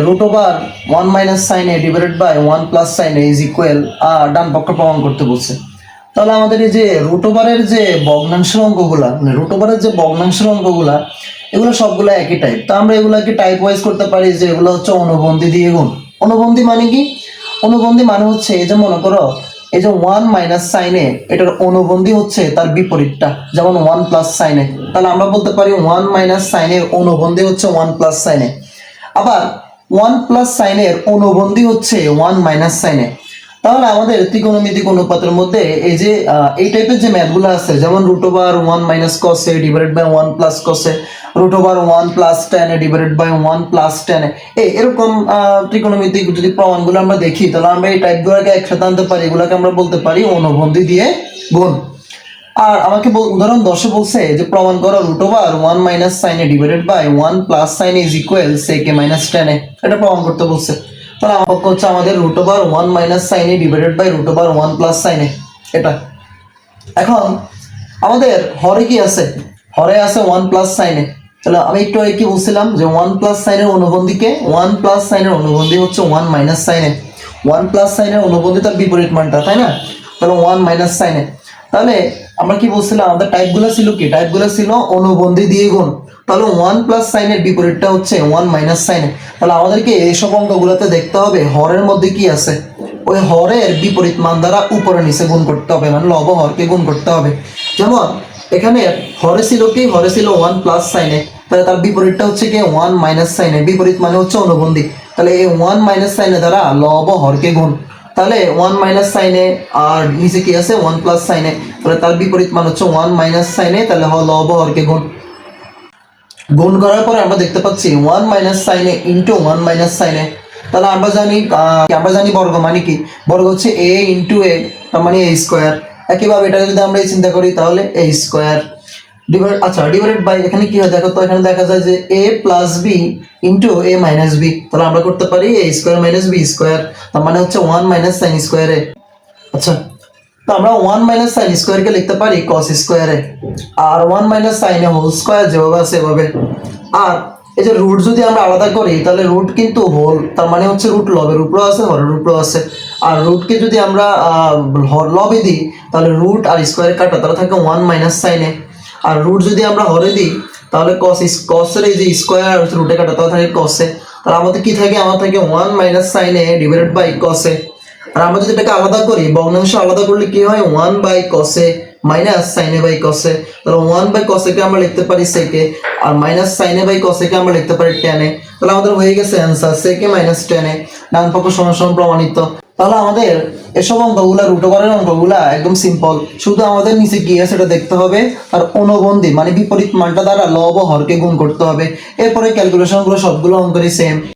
Root over 1 minus sine A divided by 1 plus sine A is equal ডান পক্ষ প্রমাণ করতে বলছে। তাহলে আমাদের এই যে রুট ওভারের যে ভগ্নাংশের অঙ্কগুলা মানে রুট ওভারের যে ভগ্নাংশের অঙ্কগুলা এগুলো সবগুলো একই টাইপ। তো আমরা এগুলোকে টাইপ ওয়াইজ করতে পারি যে এগুলো হচ্ছে অনুবন্ধী দিয়ে গুণ। অনুবন্ধী মানে কি? অনুবন্ধী মানে হচ্ছে এই যে মনে করো এই যে 1 মাইনাস সাইনে এটার অনুবন্ধী হচ্ছে তার বিপরীতটা, যেমন 1 প্লাস সাইনে। তাহলে আমরা বলতে পারি 1 মাইনাস সাইনের অনুবন্ধী হচ্ছে 1 প্লাস সাইনে। আবার 1 প্লাস সাইনের অনুবন্ধী হচ্ছে 1 মাইনাস সাইনে। তাহলে আমাদের ত্রিকোণমিতিক অনুপাতের মধ্যে এই যে এই টাইপের যে ম্যাথগুলো আছে, যেমন root over 1 minus cos A divided by 1 plus cos A, root over 1 plus tan A divided by 1 plus tan A, এরকম ত্রিকোণমিতিক যদি প্রমাণগুলো আমরা দেখি তাহলে আমরা এই টাইপগুলোকে একসাথে আনতে পারি। এগুলোকে আমরা বলতে পারি অনুবন্ধী দিয়ে গুণ। আর আমাকে উদাহরণ 10 বলছে যে প্রমাণ করো root over 1 minus sine A divided by 1 plus sine A is equal sec a minus tan A, এটা প্রমাণ করতে বলছে। তাহলে আমার পক্ষ হচ্ছে আমাদের root over 1 minus sine A divided by root over 1 plus sine A, এটা। এখন আমাদের হরে কি আছে? হরে আছে 1 প্লাস সাইন এ। তাহলে আমি একটু আগে কি বলছিলাম যে 1 প্লাস সাইনের অনুবন্ধীকে 1 প্লাস সাইনের অনুবন্ধী হচ্ছে 1 মাইনাস সাইন এ। 1 প্লাস সাইনের অনুবন্ধী তার বিপরীত মানটা, তাই না? তাহলে 1 মাইনাস সাইন এ। তাহলে আমরা কি বলছিলাম আমাদের টাইপগুলো ছিল কি? টাইপগুলো ছিল অনুবন্ধী দিয়ে গুণ। তাহলে 1 প্লাস সাইনের বিপরীতটা হচ্ছে 1 মাইনাস সাইন এ। তাহলে আমাদেরকে এইসব অঙ্কগুলোতে দেখতে হবে হরের মধ্যে কি আছে, ওই হরের বিপরীত মান দ্বারা উপরে নিচে গুণ করতে হবে, মানে লব হরকে গুণ করতে হবে। যেমন এখানে হরে ছিল কি? হরে ছিল 1 প্লাস সাইন এ, তাহলে তার বিপরীতটা হচ্ছে কি 1 মাইনাস সাইন এ। বিপরীত মানে হচ্ছে অনুবন্ধী। তাহলে এই 1 মাইনাস সাইন এ দ্বারা লব হরকে গুণ। তাহলে 1 মাইনাস সাইন এ আর নিচে কি আছে 1 প্লাস সাইন এ, তাহলে তার বিপরীত মান হচ্ছে 1 মাইনাস সাইন এ, তাহলে লব হরকে গুণ। গুণ করার পরে আমরা দেখতে পাচ্ছি 1 মাইনাস সাইন এ ইন্টু 1 মাইনাস সাইন এ। তাহলে আমরা জানি বর্গ মানে কি? বর্গ হচ্ছে a ইন্টু a, তার মানে a স্কোয়ার। একইভাবে এটা যদি আমরা চিন্তা করি তাহলে a স্কোয়ার ডিভাইডেড বাই এখানে কি হয় দেখো তো, এখানে দেখা যায় যে a plus b into a minus b। তাহলে আমরা করতে পারি a square minus b square, তার মানে হচ্ছে 1 মাইনাস সাইন স্কোয়ার এ। আচ্ছা, তো আমরা 1 মাইনাস সাইন স্কোয়ারকে লিখতে পারি কস স্কোয়ারে, আর 1 মাইনাস সাইন এ হোল স্কোয়ার যেভাবে আছে এভাবে। আর এই যে রুট যদি আমরা আলাদা করি তাহলে রুট কিন্তু হোল, তার মানে হচ্ছে রুট লবের উপরেও আছে হরের উপরেও আছে। আর রুটকে যদি আমরা লবে দিই তাহলে রুট আর স্কোয়ার কাটা, তাহলে থাকে 1 মাইনাস সাইন এ। আর রুট যদি আমরা হরে দিই তাহলে কসের এই যে স্কোয়ার আর রুটে কাটা, তাহলে থাকে কসে। তাহলে আমাদের কি থাকে? আমার থাকে 1 minus sine A divided by কসে। আর আমরা যদি এটাকে আলাদা করি, ভগ্নাংশ আলাদা করলে কি হয়? 1 বাই কসে মাইনাস সাইনে বাই কসে। তাহলে 1 বাই কসে কে আমরা লিখতে পারি সেকে, আর মাইনাস সাইনে বাই কসে কে আমরা লিখতে পারি টেনে। তাহলে আমাদের হয়ে গেছে অ্যান্সার সেকে মাইনাস টেনে, ডান পক্ষ সমান প্রমাণিত। তাহলে আমাদের এসব অঙ্কগুলা রুট ওভারের অঙ্কগুলা একদম সিম্পল, শুধু আমাদের নিচে কি আছে সেটা দেখতে হবে, আর অনুবন্ধী মানে বিপরীত মানটা দ্বারা লব হরকে গুণ করতে হবে। এরপরে ক্যালকুলেশনগুলো সবগুলো অঙ্কেরই সেম।